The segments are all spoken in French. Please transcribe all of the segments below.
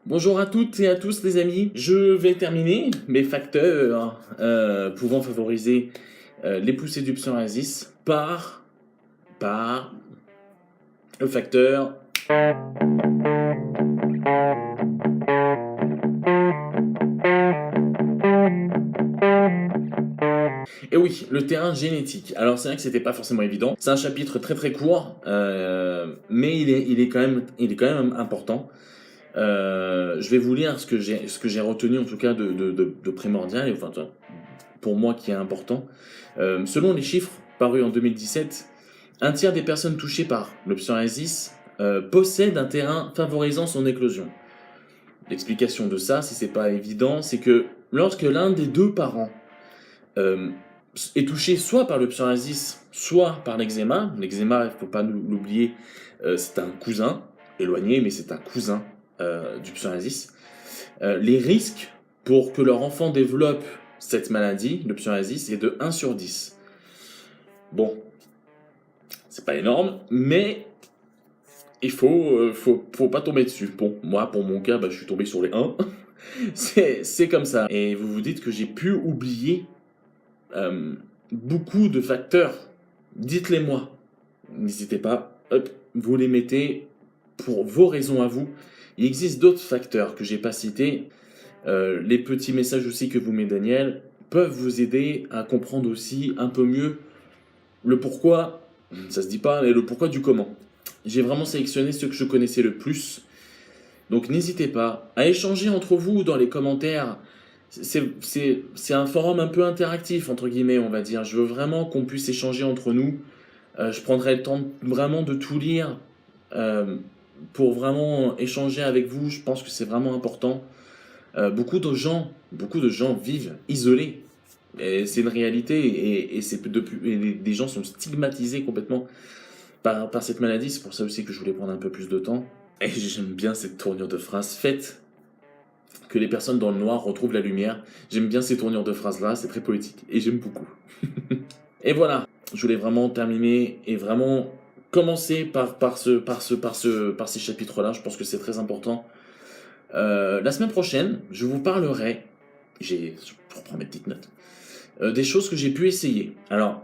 Bonjour à toutes et à tous les amis, je vais terminer mes facteurs pouvant favoriser les poussées du psoriasis par le facteur. Et oui, le terrain génétique. Alors c'est vrai que c'était pas forcément évident. C'est un chapitre très très court, mais il est quand même important. Je vais vous lire ce que j'ai retenu en tout cas de primordial, et enfin pour moi qui est important. Selon les chiffres parus en 2017, un tiers des personnes touchées par le psoriasis possèdent un terrain favorisant son éclosion. L'explication de ça, si c'est pas évident, c'est que lorsque l'un des deux parents euh, est touché soit par le psoriasis, soit par l'eczéma, il faut pas l'oublier, c'est un cousin éloigné, mais c'est un cousin du psoriasis, les risques pour que leur enfant développe cette maladie, le psoriasis, est de 1 sur 10. Bon, c'est pas énorme, mais il faut pas tomber dessus. Bon, moi, pour mon cas, je suis tombé sur les 1. C'est comme ça. Et vous vous dites que j'ai pu oublier euh, beaucoup de facteurs. Dites-les moi. N'hésitez pas. Hop, vous les mettez pour vos raisons à vous. Il existe d'autres facteurs que j'ai pas cités. Les petits messages aussi que vous met Daniel peuvent vous aider à comprendre aussi un peu mieux le pourquoi, ça se dit pas, mais le pourquoi du comment. J'ai vraiment sélectionné ceux que je connaissais le plus. Donc n'hésitez pas à échanger entre vous dans les commentaires. C'est un forum un peu interactif, entre guillemets, on va dire. Je veux vraiment qu'on puisse échanger entre nous. Je prendrai le temps vraiment de tout lire pour vraiment échanger avec vous. Je pense que c'est vraiment important. Beaucoup de gens vivent isolés. Et c'est une réalité et des gens sont stigmatisés complètement par cette maladie. C'est pour ça aussi que je voulais prendre un peu plus de temps. Et j'aime bien cette tournure de phrase. Faites que les personnes dans le noir retrouvent la lumière. J'aime bien ces tournures de phrases là, c'est très poétique et j'aime beaucoup. Et voilà, je voulais vraiment terminer et vraiment commencer par ces chapitres là. Je pense que c'est très important. La semaine prochaine, je vous parlerai, je reprends mes petites notes, des choses que j'ai pu essayer. Alors,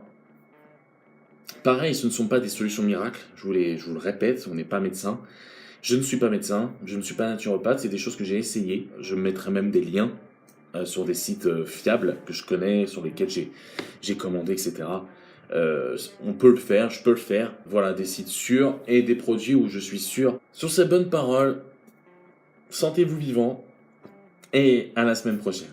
pareil, ce ne sont pas des solutions miracles, je vous le répète, on n'est pas médecin. Je ne suis pas médecin, je ne suis pas naturopathe, c'est des choses que j'ai essayées. Je mettrai même des liens sur des sites fiables que je connais, sur lesquels j'ai commandé, etc. On peut le faire, je peux le faire. Voilà, des sites sûrs et des produits où je suis sûr. Sur ces bonnes paroles, sentez-vous vivant – et à la semaine prochaine.